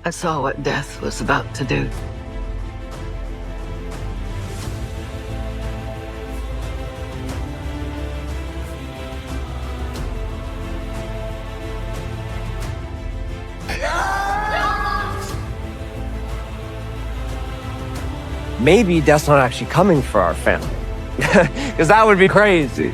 I saw what death was about to do. Maybe Death's not actually coming for our family. Because that would be crazy.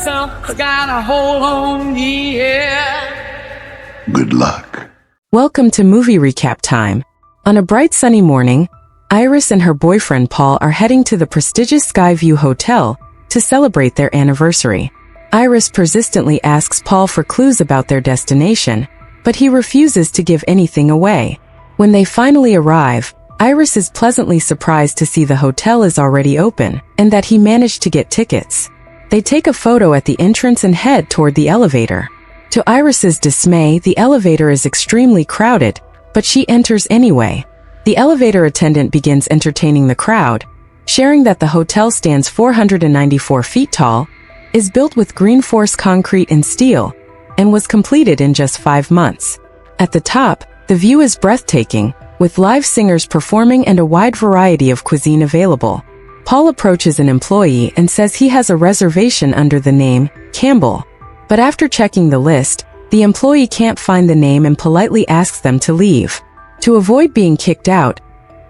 Something's got a hold on the air. Good luck. Welcome to Movie Recap Time. On a bright sunny morning, Iris and her boyfriend Paul are heading to the prestigious Skyview Hotel to celebrate their anniversary. Iris persistently asks Paul for clues about their destination, but he refuses to give anything away. When they finally arrive, Iris is pleasantly surprised to see the hotel is already open and that he managed to get tickets. They take a photo at the entrance and head toward the elevator. To Iris's dismay, the elevator is extremely crowded, but she enters anyway. The elevator attendant begins entertaining the crowd, sharing that the hotel stands 494 feet tall, is built with green force concrete and steel, and was completed in just 5 months. At the top, the view is breathtaking, with live singers performing and a wide variety of cuisine available. Paul approaches an employee and says he has a reservation under the name Campbell. But after checking the list, the employee can't find the name and politely asks them to leave. To avoid being kicked out,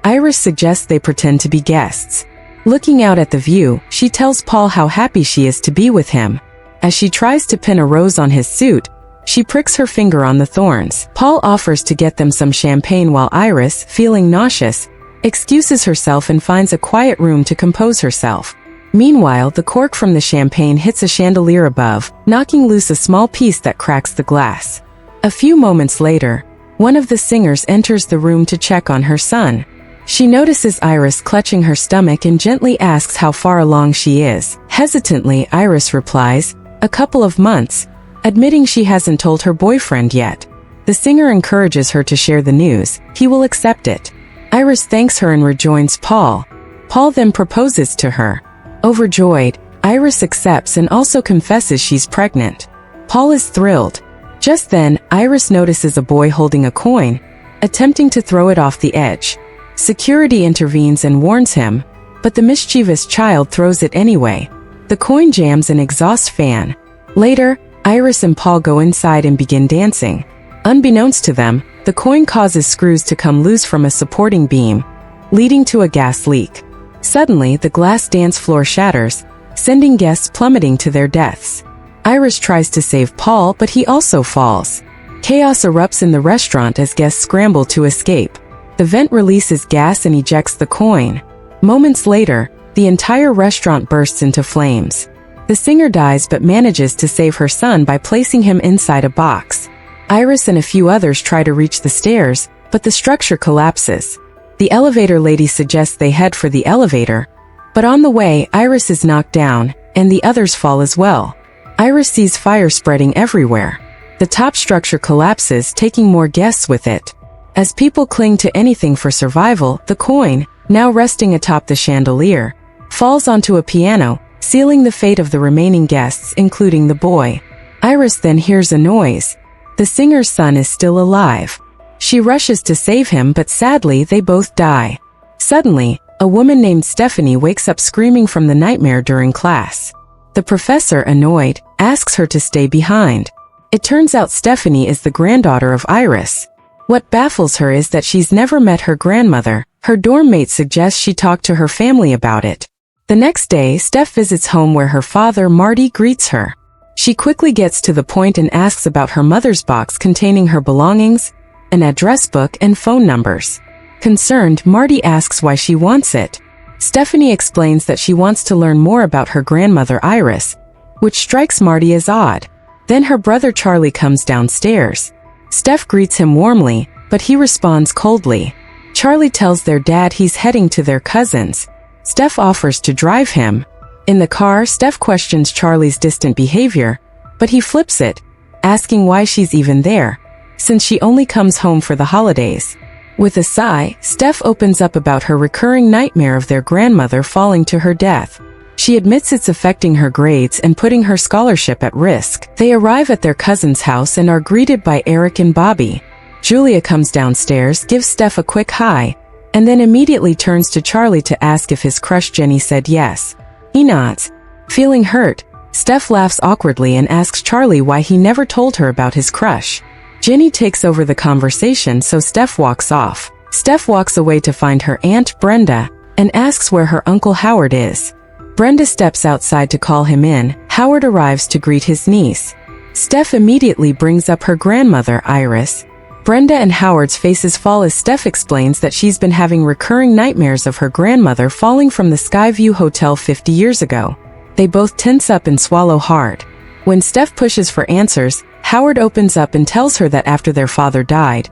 Iris suggests they pretend to be guests. Looking out at the view, she tells Paul how happy she is to be with him. As she tries to pin a rose on his suit, she pricks her finger on the thorns. Paul offers to get them some champagne while Iris, feeling nauseous, excuses herself and finds a quiet room to compose herself. Meanwhile, the cork from the champagne hits a chandelier above, knocking loose a small piece that cracks the glass. A few moments later, one of the singers enters the room to check on her son. She notices Iris clutching her stomach and gently asks how far along she is. Hesitantly, Iris replies, "A couple of months," admitting she hasn't told her boyfriend yet. The singer encourages her to share the news. He will accept it. Iris thanks her and rejoins Paul. Paul then proposes to her. Overjoyed, Iris accepts and also confesses she's pregnant. Paul is thrilled. Just then, Iris notices a boy holding a coin, attempting to throw it off the edge. Security intervenes and warns him, but the mischievous child throws it anyway. The coin jams an exhaust fan. Later, Iris and Paul go inside and begin dancing. Unbeknownst to them, the coin causes screws to come loose from a supporting beam, leading to a gas leak. Suddenly, the glass dance floor shatters, sending guests plummeting to their deaths. Iris tries to save Paul, but he also falls. Chaos erupts in the restaurant as guests scramble to escape. The vent releases gas and ejects the coin. Moments later, the entire restaurant bursts into flames. The singer dies but manages to save her son by placing him inside a box. Iris and a few others try to reach the stairs, but the structure collapses. The elevator lady suggests they head for the elevator, but on the way, Iris is knocked down, and the others fall as well. Iris sees fire spreading everywhere. The top structure collapses, taking more guests with it. As people cling to anything for survival, the coin, now resting atop the chandelier, falls onto a piano, sealing the fate of the remaining guests, including the boy. Iris then hears a noise. The singer's son is still alive. She rushes to save him, but sadly they both die. Suddenly, a woman named Stephanie wakes up screaming from the nightmare during class. The professor, annoyed, asks her to stay behind. It turns out Stephanie is the granddaughter of Iris. What baffles her is that she's never met her grandmother. Her dorm mate suggests she talk to her family about it. The next day, Steph visits home where her father, Marty, greets her. She quickly gets to the point and asks about her mother's box containing her belongings, an address book, and phone numbers. Concerned, Marty asks why she wants it. Stephanie explains that she wants to learn more about her grandmother Iris, which strikes Marty as odd. Then her brother Charlie comes downstairs. Steph greets him warmly, but he responds coldly. Charlie tells their dad he's heading to their cousin's. Steph offers to drive him. In the car, Steph questions Charlie's distant behavior, but he flips it, asking why she's even there, since she only comes home for the holidays. With a sigh, Steph opens up about her recurring nightmare of their grandmother falling to her death. She admits it's affecting her grades and putting her scholarship at risk. They arrive at their cousin's house and are greeted by Eric and Bobby. Julia comes downstairs, gives Steph a quick hi, and then immediately turns to Charlie to ask if his crush Jenny said yes. He nods. Feeling hurt, Steph laughs awkwardly and asks Charlie why he never told her about his crush. Jenny takes over the conversation, so Steph walks off. Steph walks away to find her aunt, Brenda, and asks where her Uncle Howard is. Brenda steps outside to call him in. Howard arrives to greet his niece. Steph immediately brings up her grandmother, Iris. Brenda and Howard's faces fall as Steph explains that she's been having recurring nightmares of her grandmother falling from the Skyview Hotel 50 years ago. They both tense up and swallow hard. When Steph pushes for answers, Howard opens up and tells her that after their father died,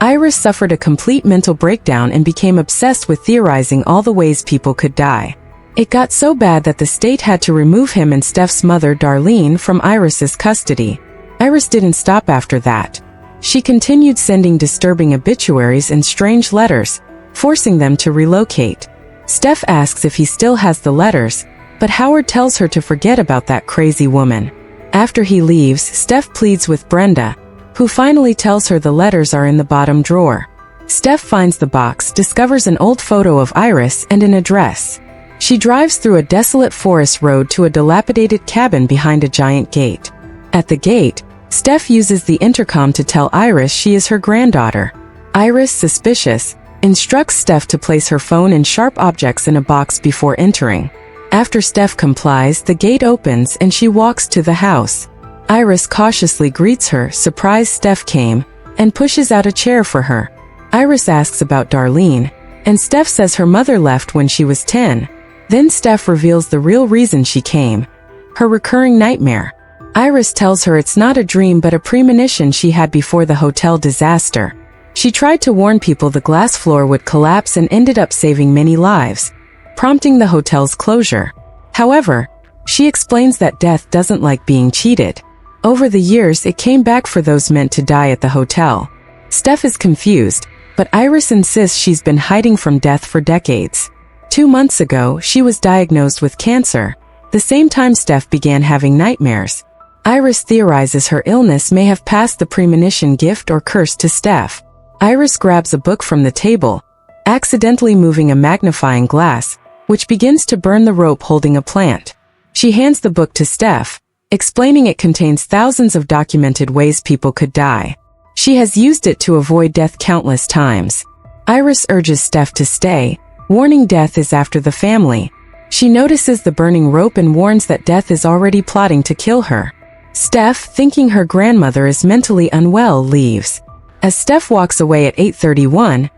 Iris suffered a complete mental breakdown and became obsessed with theorizing all the ways people could die. It got so bad that the state had to remove him and Steph's mother, Darlene, from Iris's custody. Iris didn't stop after that. She continued sending disturbing obituaries and strange letters, forcing them to relocate. Steph asks if he still has the letters, but Howard tells her to forget about that crazy woman. After he leaves, Steph pleads with Brenda, who finally tells her the letters are in the bottom drawer. Steph finds the box, discovers an old photo of Iris and an address. She drives through a desolate forest road to a dilapidated cabin behind a giant gate. At the gate, Steph uses the intercom to tell Iris she is her granddaughter. Iris, suspicious, instructs Steph to place her phone and sharp objects in a box before entering. After Steph complies, the gate opens and she walks to the house. Iris cautiously greets her, surprised Steph came, and pushes out a chair for her. Iris asks about Darlene, and Steph says her mother left when she was 10. Then Steph reveals the real reason she came: her recurring nightmare. Iris tells her it's not a dream but a premonition she had before the hotel disaster. She tried to warn people the glass floor would collapse and ended up saving many lives, prompting the hotel's closure. However, she explains that death doesn't like being cheated. Over the years, it came back for those meant to die at the hotel. Steph is confused, but Iris insists she's been hiding from death for decades. 2 months ago, she was diagnosed with cancer, the same time Steph began having nightmares. Iris theorizes her illness may have passed the premonition gift or curse to Steph. Iris grabs a book from the table, accidentally moving a magnifying glass, which begins to burn the rope holding a plant. She hands the book to Steph, explaining it contains thousands of documented ways people could die. She has used it to avoid death countless times. Iris urges Steph to stay, warning death is after the family. She notices the burning rope and warns that death is already plotting to kill her. Steph, thinking her grandmother is mentally unwell, leaves. As Steph walks away at 8:31,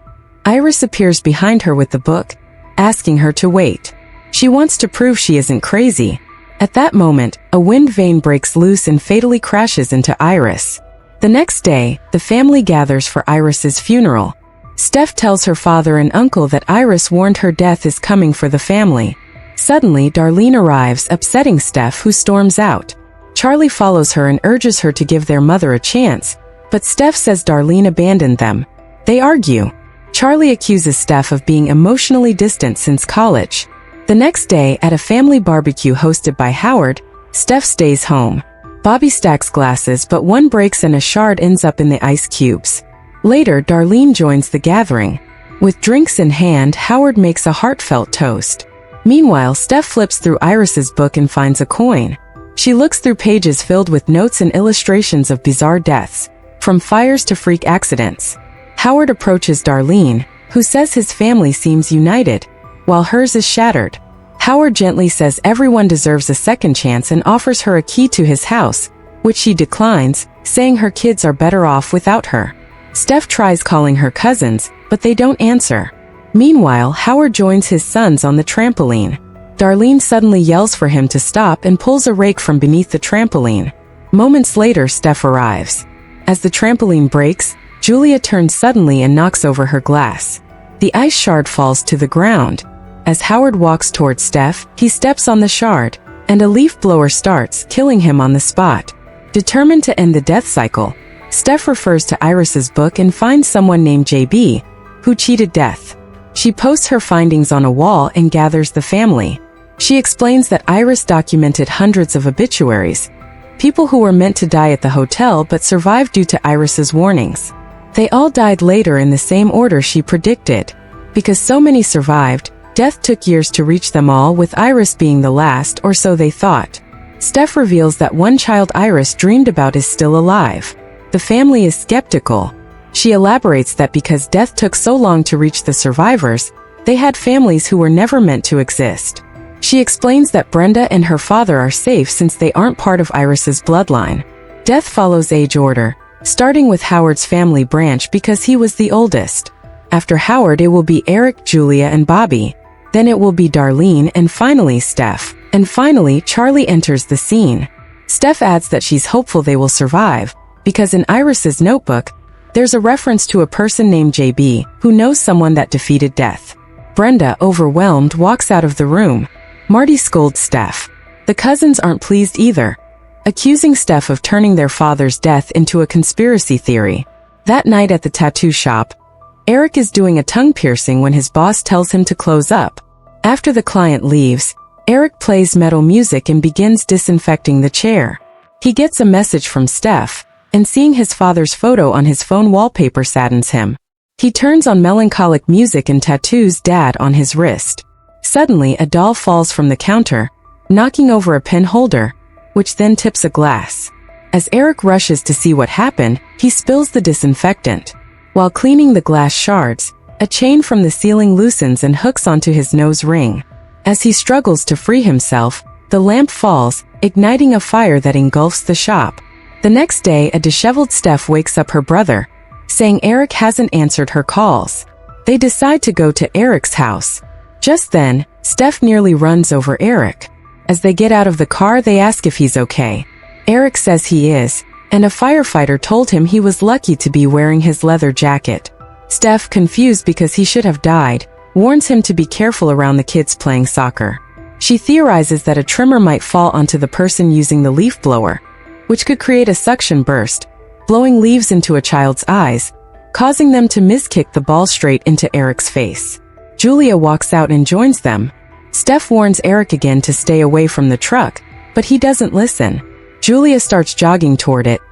Iris appears behind her with the book, asking her to wait. She wants to prove she isn't crazy. At that moment, a wind vane breaks loose and fatally crashes into Iris. The next day, the family gathers for Iris's funeral. Steph tells her father and uncle that Iris warned her death is coming for the family. Suddenly, Darlene arrives, upsetting Steph, who storms out. Charlie follows her and urges her to give their mother a chance, but Steph says Darlene abandoned them. They argue. Charlie accuses Steph of being emotionally distant since college. The next day, at a family barbecue hosted by Howard, Steph stays home. Bobby stacks glasses, but one breaks and a shard ends up in the ice cubes. Later, Darlene joins the gathering. With drinks in hand, Howard makes a heartfelt toast. Meanwhile, Steph flips through Iris's book and finds a coin. She looks through pages filled with notes and illustrations of bizarre deaths, from fires to freak accidents. Howard approaches Darlene, who says his family seems united, while hers is shattered. Howard gently says everyone deserves a second chance and offers her a key to his house, which she declines, saying her kids are better off without her. Steph tries calling her cousins, but they don't answer. Meanwhile, Howard joins his sons on the trampoline. Darlene suddenly yells for him to stop and pulls a rake from beneath the trampoline. Moments later, Steph arrives. As the trampoline breaks, Julia turns suddenly and knocks over her glass. The ice shard falls to the ground. As Howard walks towards Steph, he steps on the shard, and a leaf blower starts, killing him on the spot. Determined to end the death cycle, Steph refers to Iris's book and finds someone named JB, who cheated death. She posts her findings on a wall and gathers the family. She explains that Iris documented hundreds of obituaries, people who were meant to die at the hotel but survived due to Iris's warnings. They all died later in the same order she predicted. Because so many survived, death took years to reach them all, with Iris being the last, or so they thought. Steph reveals that one child Iris dreamed about is still alive. The family is skeptical. She elaborates that because death took so long to reach the survivors, they had families who were never meant to exist. She explains that Brenda and her father are safe since they aren't part of Iris's bloodline. Death follows age order, starting with Howard's family branch because he was the oldest. After Howard, it will be Eric, Julia, and Bobby. Then it will be Darlene, and finally Steph. And finally, Charlie enters the scene. Steph adds that she's hopeful they will survive, because in Iris's notebook, there's a reference to a person named JB, who knows someone that defeated death. Brenda, overwhelmed, walks out of the room. Marty scolds Steph. The cousins aren't pleased either, accusing Steph of turning their father's death into a conspiracy theory. That night at the tattoo shop, Eric is doing a tongue piercing when his boss tells him to close up. After the client leaves, Eric plays metal music and begins disinfecting the chair. He gets a message from Steph, and seeing his father's photo on his phone wallpaper saddens him. He turns on melancholic music and tattoos Dad on his wrist. Suddenly, a doll falls from the counter, knocking over a pen holder, which then tips a glass. As Eric rushes to see what happened, he spills the disinfectant. While cleaning the glass shards, a chain from the ceiling loosens and hooks onto his nose ring. As he struggles to free himself, the lamp falls, igniting a fire that engulfs the shop. The next day, a disheveled Steph wakes up her brother, saying Eric hasn't answered her calls. They decide to go to Eric's house. Just then, Steph nearly runs over Eric. As they get out of the car, they ask if he's okay. Eric says he is, and a firefighter told him he was lucky to be wearing his leather jacket. Steph, confused because he should have died, warns him to be careful around the kids playing soccer. She theorizes that a trimmer might fall onto the person using the leaf blower, which could create a suction burst, blowing leaves into a child's eyes, causing them to miskick the ball straight into Eric's face. Julia walks out and joins them. Steph warns Eric again to stay away from the truck, but he doesn't listen. Julia starts jogging toward it,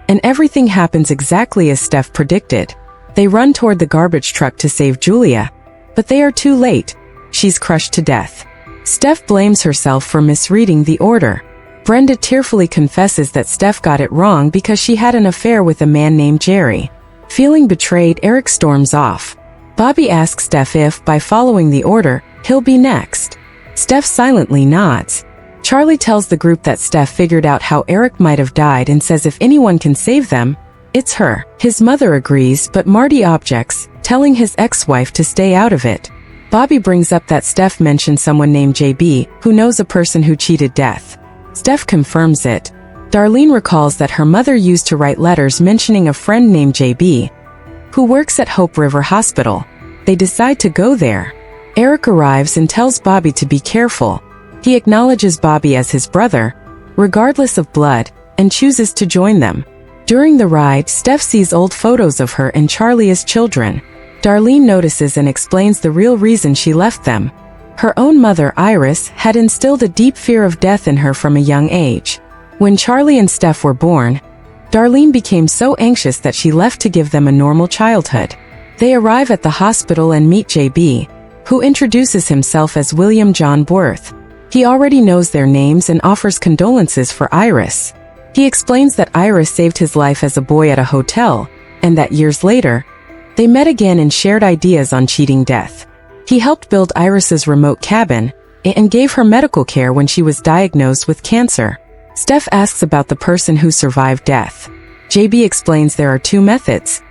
and everything happens exactly as Steph predicted. They run toward the garbage truck to save Julia, but they are too late. She's crushed to death. Steph blames herself for misreading the order. Brenda tearfully confesses that Steph got it wrong because she had an affair with a man named Jerry. Feeling betrayed, Eric storms off. Bobby asks Steph if, by following the order, he'll be next. Steph silently nods. Charlie tells the group that Steph figured out how Eric might have died and says if anyone can save them, it's her. His mother agrees, but Marty objects, telling his ex-wife to stay out of it. Bobby brings up that Steph mentioned someone named JB, who knows a person who cheated death. Steph confirms it. Darlene recalls that her mother used to write letters mentioning a friend named JB, who works at Hope River Hospital. They decide to go there. Eric arrives and tells Bobby to be careful. He acknowledges Bobby as his brother, regardless of blood, and chooses to join them. During the ride, Steph sees old photos of her and Charlie as children. Darlene notices and explains the real reason she left them. Her own mother, Iris, had instilled a deep fear of death in her from a young age. When Charlie and Steph were born, Darlene became so anxious that she left to give them a normal childhood. They arrive at the hospital and meet JB, who introduces himself as William John Worth. He already knows their names and offers condolences for Iris. He explains that Iris saved his life as a boy at a hotel, and that years later, they met again and shared ideas on cheating death. He helped build Iris's remote cabin, and gave her medical care when she was diagnosed with cancer. Steph asks about the person who survived death. JB explains there are two methods: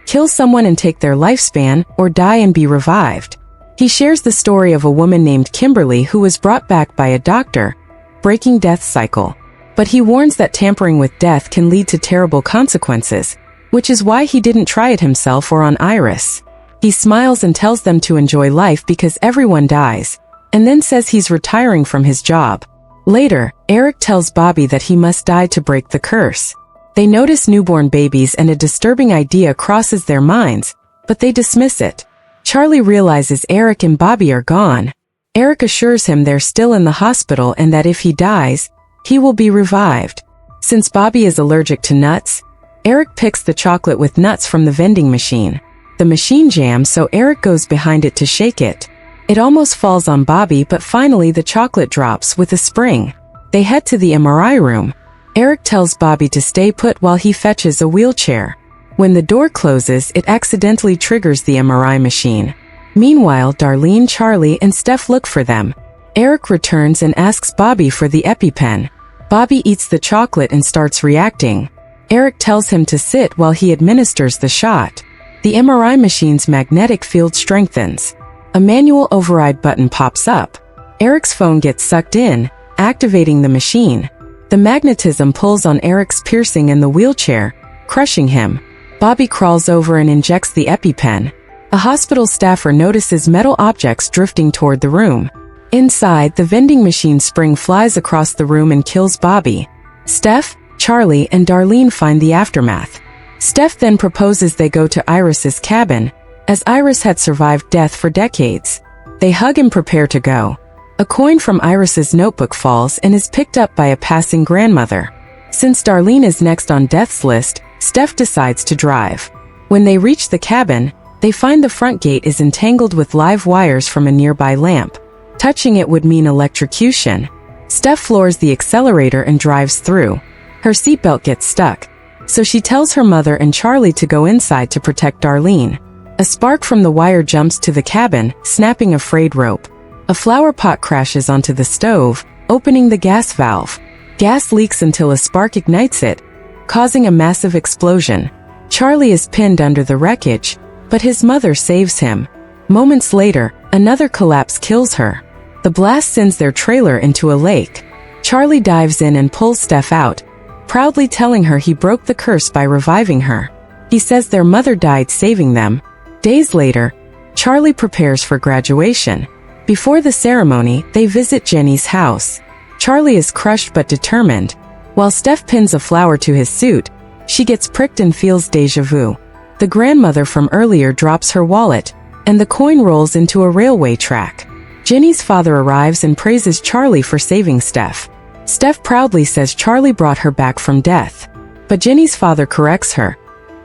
kill someone and take their lifespan, or die and be revived. He shares the story of a woman named Kimberly who was brought back by a doctor, breaking death's cycle. But he warns that tampering with death can lead to terrible consequences, which is why he didn't try it himself or on Iris. He smiles and tells them to enjoy life because everyone dies, and then says he's retiring from his job. Later, Eric tells Bobby that he must die to break the curse. They notice newborn babies and a disturbing idea crosses their minds, but they dismiss it. Charlie realizes Eric and Bobby are gone. Eric assures him they're still in the hospital and that if he dies, he will be revived. Since Bobby is allergic to nuts, Eric picks the chocolate with nuts from the vending machine. The machine jams, so Eric goes behind it to shake it. It almost falls on Bobby, but finally the chocolate drops with a spring. They head to the MRI room. Eric tells Bobby to stay put while he fetches a wheelchair. When the door closes, it accidentally triggers the MRI machine. Meanwhile, Darlene, Charlie, and Steph look for them. Eric returns and asks Bobby for the EpiPen. Bobby eats the chocolate and starts reacting. Eric tells him to sit while he administers the shot. The MRI machine's magnetic field strengthens. A manual override button pops up. Eric's phone gets sucked in, activating the machine. The magnetism pulls on Eric's piercing in the wheelchair, crushing him. Bobby crawls over and injects the EpiPen. A hospital staffer notices metal objects drifting toward the room. Inside, the vending machine spring flies across the room and kills Bobby. Steph, Charlie, and Darlene find the aftermath. Steph then proposes they go to Iris's cabin, as Iris had survived death for decades. They hug and prepare to go. A coin from Iris's notebook falls and is picked up by a passing grandmother. Since Darlene is next on death's list, Steph decides to drive. When they reach the cabin, they find the front gate is entangled with live wires from a nearby lamp. Touching it would mean electrocution. Steph floors the accelerator and drives through. Her seatbelt gets stuck, so she tells her mother and Charlie to go inside to protect Darlene. A spark from the wire jumps to the cabin, snapping a frayed rope. A flower pot crashes onto the stove, opening the gas valve. Gas leaks until a spark ignites it, causing a massive explosion. Charlie is pinned under the wreckage, but his mother saves him. Moments later, another collapse kills her. The blast sends their trailer into a lake. Charlie dives in and pulls Steph out, proudly telling her he broke the curse by reviving her. He says their mother died saving them. Days later, Charlie prepares for graduation. Before the ceremony, they visit Jenny's house. Charlie is crushed but determined. While Steph pins a flower to his suit, she gets pricked and feels déjà vu. The grandmother from earlier drops her wallet, and the coin rolls into a railway track. Jenny's father arrives and praises Charlie for saving Steph. Steph proudly says Charlie brought her back from death. But Jenny's father corrects her.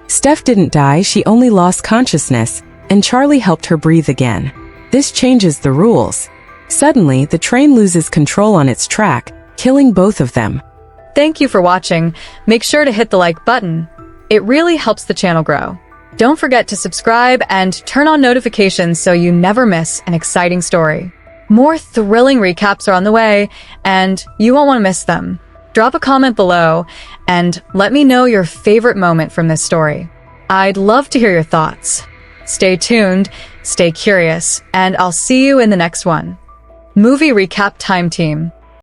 Steph didn't die, she only lost consciousness, and Charlie helped her breathe again. This changes the rules. Suddenly, the train loses control on its track, killing both of them. Thank you for watching. Make sure to hit the like button. It really helps the channel grow. Don't forget to subscribe and turn on notifications so you never miss an exciting story. More thrilling recaps are on the way, and you won't want to miss them. Drop a comment below and let me know your favorite moment from this story. I'd love to hear your thoughts. Stay tuned, stay curious, and I'll see you in the next one. Movie Recap Time Team.